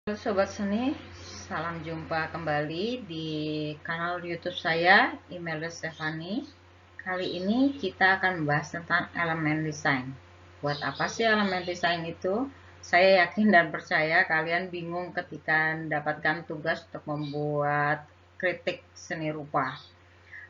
Halo Sobat Seni, salam jumpa kembali di kanal YouTube saya, Imelda Stefani. Kali ini kita akan membahas tentang elemen desain. Buat apa sih elemen desain itu? Saya yakin dan percaya kalian bingung ketika mendapatkan tugas untuk membuat kritik seni rupa.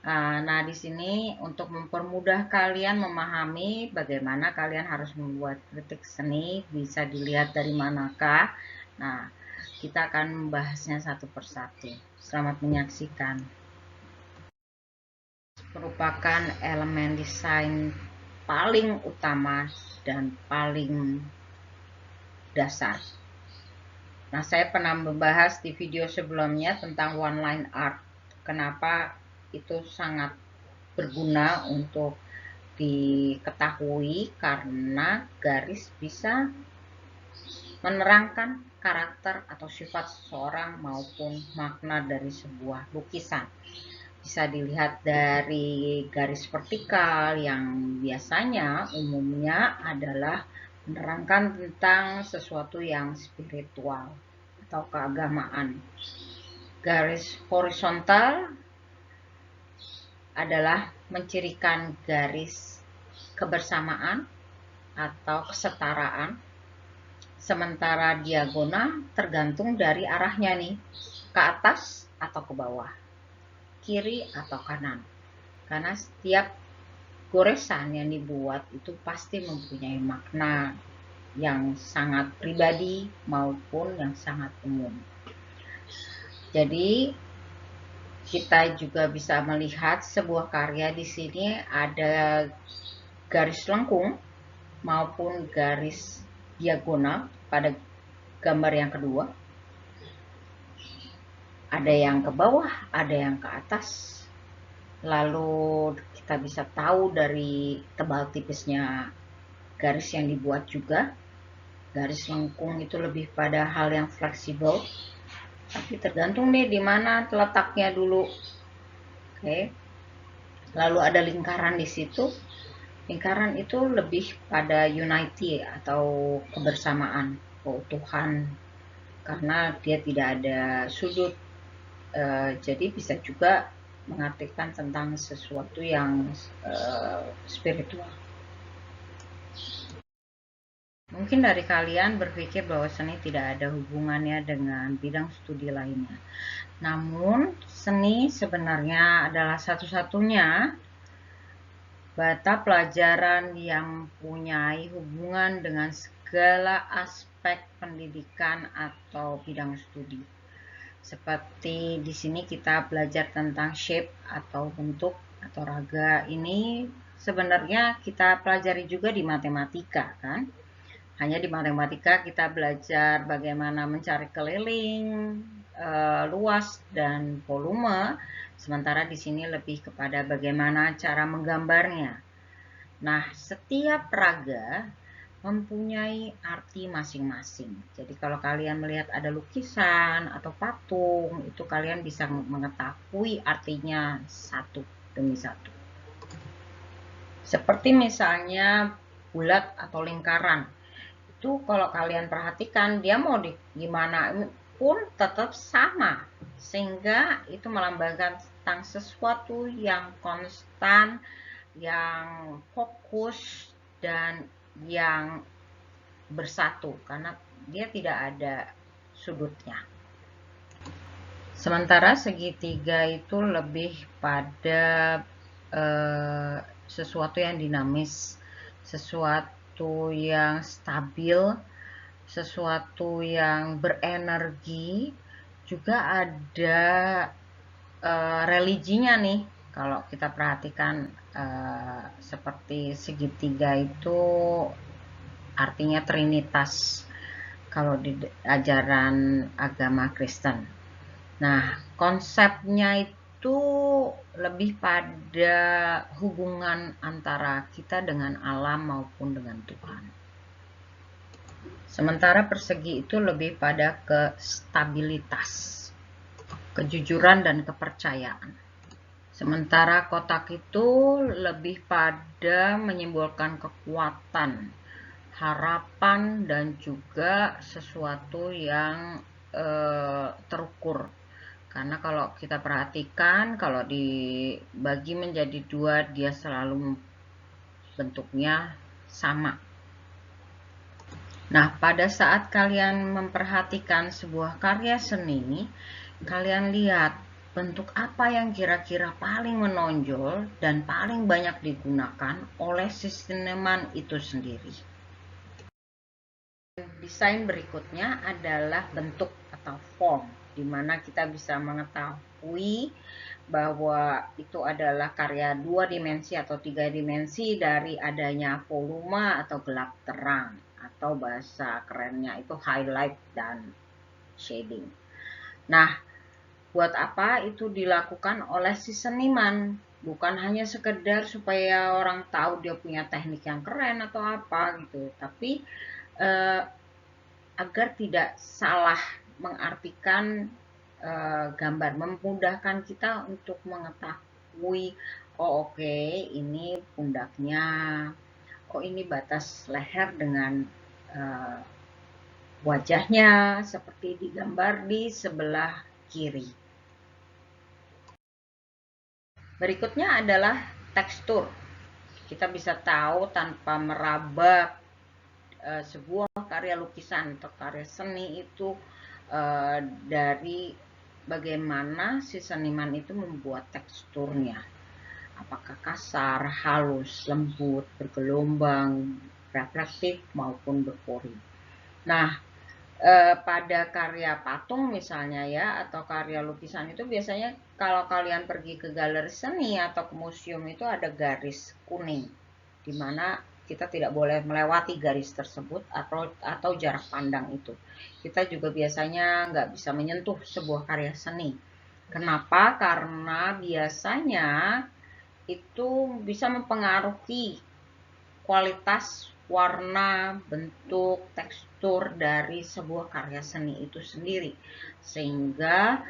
Nah, di sini untuk mempermudah kalian memahami bagaimana kalian harus membuat kritik seni, bisa dilihat dari manakah. Nah, kita akan membahasnya satu persatu. Selamat menyaksikan. Merupakan elemen desain paling utama dan paling dasar. Nah, saya pernah membahas di video sebelumnya tentang one line art. Kenapa itu sangat berguna untuk diketahui, karena garis bisa menerangkan karakter atau sifat seseorang maupun makna dari sebuah lukisan. Bisa dilihat dari garis vertikal yang biasanya umumnya adalah menerangkan tentang sesuatu yang spiritual atau keagamaan. Garis horizontal adalah mencirikan garis kebersamaan atau kesetaraan, sementara diagonal tergantung dari arahnya nih, ke atas atau ke bawah, kiri atau kanan, karena setiap goresan yang dibuat itu pasti mempunyai makna yang sangat pribadi maupun yang sangat umum. Jadi kita juga bisa melihat sebuah karya di sini ada garis lengkung maupun garis diagonal pada gambar yang kedua. Ada yang ke bawah, ada yang ke atas. Lalu kita bisa tahu dari tebal tipisnya garis yang dibuat juga. Garis lengkung itu lebih pada hal yang fleksibel, tapi tergantung nih di mana letaknya dulu. Oke. Lalu ada lingkaran di situ. Lingkaran itu lebih pada unity atau kebersamaan, keutuhan, karena dia tidak ada sudut. Jadi bisa juga mengartikan tentang sesuatu yang spiritual. Mungkin dari kalian berpikir bahwa seni tidak ada hubungannya dengan bidang studi lainnya. Namun, seni sebenarnya adalah satu-satunya mata pelajaran yang mempunyai hubungan dengan segala aspek pendidikan atau bidang studi. Seperti di sini kita belajar tentang shape atau bentuk atau raga, ini sebenarnya kita pelajari juga di matematika kan. Hanya di matematika kita belajar bagaimana mencari keliling, luas dan volume, sementara di sini lebih kepada bagaimana cara menggambarnya. Nah, setiap raga mempunyai arti masing-masing. Jadi kalau kalian melihat ada lukisan atau patung, itu kalian bisa mengetahui artinya satu demi satu. Seperti misalnya bulat atau lingkaran. Itu kalau kalian perhatikan, dia mau gimana pun tetap sama. Sehingga itu melambangkan tentang sesuatu yang konstan, yang fokus, dan yang bersatu, karena dia tidak ada sudutnya. Sementara segitiga itu lebih pada sesuatu yang dinamis, sesuatu yang stabil, sesuatu yang berenergi. Juga ada religinya nih. Kalau kita perhatikan seperti segitiga itu artinya trinitas kalau di ajaran agama Kristen. Nah, konsepnya itu lebih pada hubungan antara kita dengan alam maupun dengan Tuhan. Sementara persegi itu lebih pada kestabilitas, kejujuran dan kepercayaan. Sementara kotak itu lebih pada menyimbolkan kekuatan, harapan, dan juga sesuatu yang terukur. Karena kalau kita perhatikan, kalau dibagi menjadi dua, dia selalu bentuknya sama. Nah, pada saat kalian memperhatikan sebuah karya seni, kalian lihat bentuk apa yang kira-kira paling menonjol dan paling banyak digunakan oleh si seniman itu sendiri. Desain berikutnya adalah bentuk atau form, di mana kita bisa mengetahui bahwa itu adalah karya 2 dimensi atau 3 dimensi dari adanya volume atau gelap terang, atau bahasa kerennya itu highlight dan shading. Nah, buat apa itu dilakukan oleh si seniman? Bukan hanya sekedar supaya orang tahu dia punya teknik yang keren atau apa gitu, tapi agar tidak salah mengartikan gambar, memudahkan kita untuk mengetahui, oh oke, ini pundaknya, oh ini batas leher dengan wajahnya seperti digambar di sebelah kiri. Berikutnya adalah tekstur. Kita bisa tahu tanpa meraba sebuah karya lukisan atau karya seni itu dari bagaimana si seniman itu membuat teksturnya. Apakah kasar, halus, lembut, bergelombang, reflektif maupun berpori. Nah, pada karya patung misalnya ya, atau karya lukisan itu biasanya kalau kalian pergi ke galeri seni atau ke museum itu ada garis kuning, di mana kita tidak boleh melewati garis tersebut atau jarak pandang itu. Kita juga biasanya nggak bisa menyentuh sebuah karya seni. Kenapa? Karena biasanya itu bisa mempengaruhi kualitas warna, bentuk, tekstur dari sebuah karya seni itu sendiri. Sehingga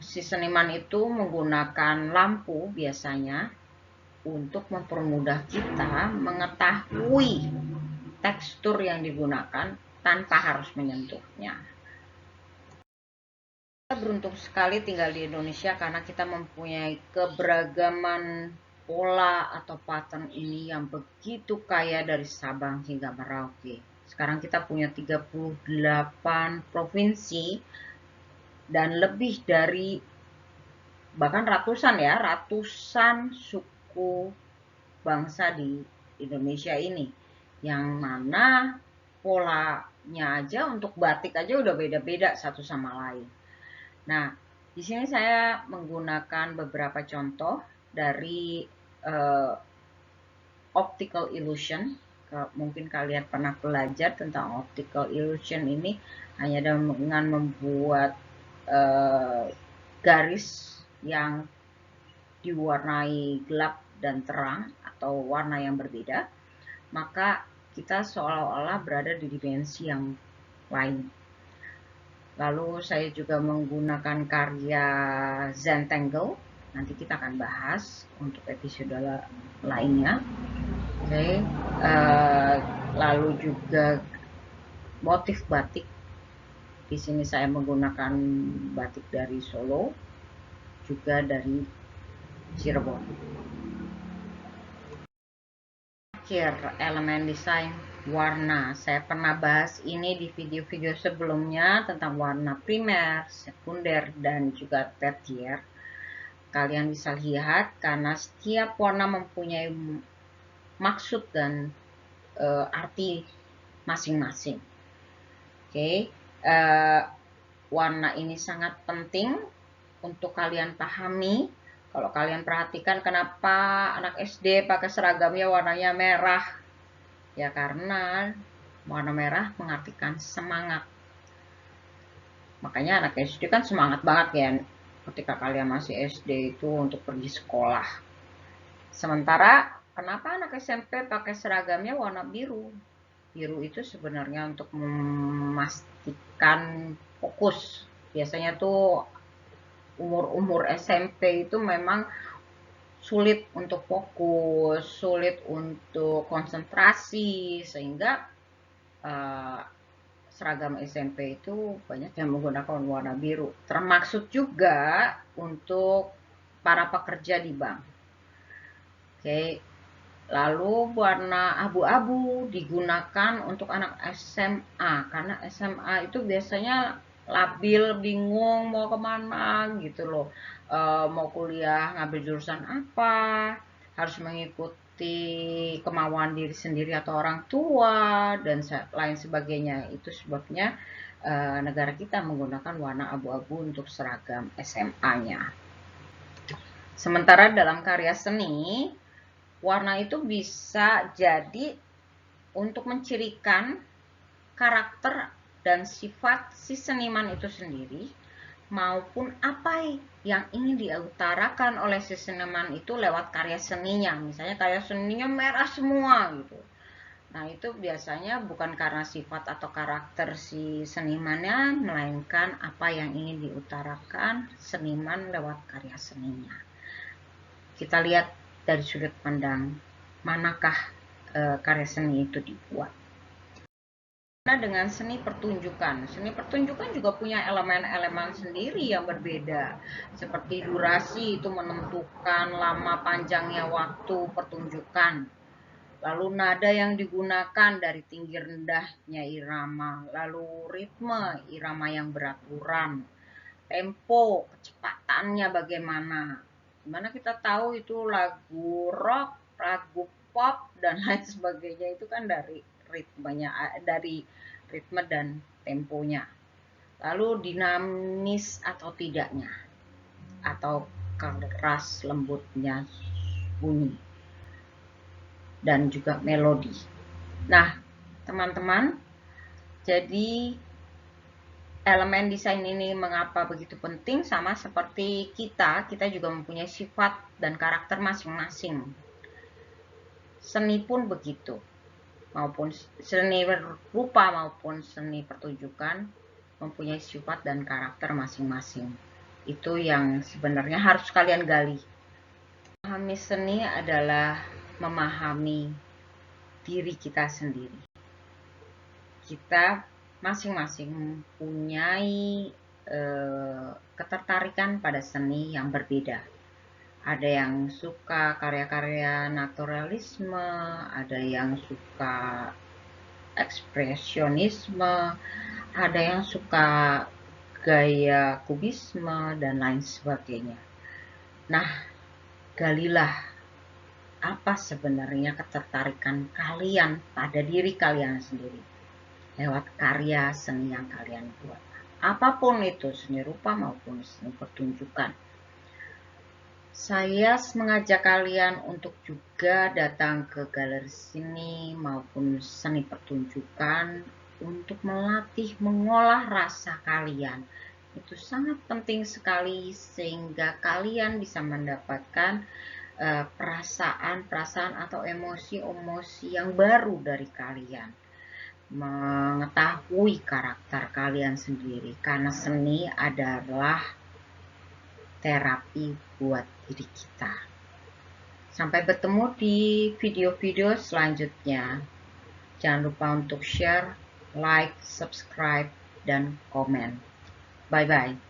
si seniman itu menggunakan lampu biasanya untuk mempermudah kita mengetahui tekstur yang digunakan tanpa harus menyentuhnya. Kita beruntung sekali tinggal di Indonesia karena kita mempunyai keberagaman pola atau pattern ini yang begitu kaya dari Sabang hingga Merauke. Sekarang kita punya 38 provinsi dan lebih dari bahkan ratusan suku bangsa di Indonesia ini, yang mana polanya aja untuk batik aja udah beda-beda satu sama lain. Nah, di sini saya menggunakan beberapa contoh dari optical illusion. Mungkin kalian pernah belajar tentang optical illusion ini, hanya dengan membuat garis yang diwarnai gelap dan terang atau warna yang berbeda, maka kita seolah-olah berada di dimensi yang lain. Lalu saya juga menggunakan karya Zentangle, nanti kita akan bahas untuk episode lainnya. Oke, lalu juga motif batik. Di sini saya menggunakan batik dari Solo, juga dari Cirebon. Akhir elemen desain warna. Saya pernah bahas ini di video-video sebelumnya tentang warna primer, sekunder, dan juga tersier. Kalian bisa lihat karena setiap warna mempunyai maksud dan arti masing-masing. Oke, warna ini sangat penting untuk kalian pahami. Kalau kalian perhatikan kenapa anak SD pakai seragamnya warnanya merah, ya karena warna merah mengartikan semangat. Makanya anak SD kan semangat banget ya ketika kalian masih SD itu untuk pergi sekolah. Sementara kenapa anak SMP pakai seragamnya warna biru? Biru itu sebenarnya untuk memastikan fokus. Biasanya tuh umur-umur SMP itu memang sulit untuk fokus, sulit untuk konsentrasi, sehingga seragam SMP itu banyak yang menggunakan warna biru, termaksud juga untuk para pekerja di bank. Oke, lalu warna abu-abu digunakan untuk anak SMA, karena SMA itu biasanya labil, bingung mau kemana gitu loh. Mau kuliah ngambil jurusan apa, harus mengikuti kemauan diri sendiri atau orang tua, dan lain sebagainya. Itu sebabnya negara kita menggunakan warna abu-abu untuk seragam SMA-nya. Sementara dalam karya seni, warna itu bisa jadi untuk mencirikan karakter dan sifat si seniman itu sendiri, maupun apa yang ingin diutarakan oleh si seniman itu lewat karya seninya. Misalnya karya seninya merah semua gitu. Nah, itu biasanya bukan karena sifat atau karakter si senimannya, melainkan apa yang ingin diutarakan seniman lewat karya seninya. Kita lihat dari sudut pandang manakah karya seni itu dibuat. Nah, dengan seni pertunjukan juga punya elemen-elemen sendiri yang berbeda. Seperti durasi itu menentukan lama panjangnya waktu pertunjukan. Lalu nada yang digunakan dari tinggi rendahnya irama. Lalu ritme irama yang beraturan. Tempo, kecepatannya bagaimana. Dimana kita tahu itu lagu rock, lagu pop, dan lain sebagainya itu kan dari ritmenya, dari ritme dan temponya. Lalu dinamis atau tidaknya, atau keras lembutnya bunyi, dan juga melodi. Nah, teman-teman, jadi elemen desain ini mengapa begitu penting? Sama seperti kita juga mempunyai sifat dan karakter masing-masing. Seni pun begitu, maupun seni rupa maupun seni pertunjukan mempunyai sifat dan karakter masing-masing. Itu yang sebenarnya harus kalian gali. Memahami seni adalah memahami diri kita sendiri. Kita masing-masing mempunyai ketertarikan pada seni yang berbeda. Ada yang suka karya-karya naturalisme, ada yang suka ekspresionisme, ada yang suka gaya kubisme, dan lain sebagainya. Nah, galilah apa sebenarnya ketertarikan kalian pada diri kalian sendiri lewat karya seni yang kalian buat. Apapun itu, seni rupa maupun seni pertunjukan. Saya mengajak kalian untuk juga datang ke galeri seni maupun seni pertunjukan untuk melatih mengolah rasa kalian. Itu sangat penting sekali sehingga kalian bisa mendapatkan perasaan-perasaan atau emosi-emosi yang baru dari kalian. Mengetahui karakter kalian sendiri, karena seni adalah terapi buat diri kita. Sampai bertemu di video-video selanjutnya. Jangan lupa untuk share, like, subscribe, dan komen. Bye-bye.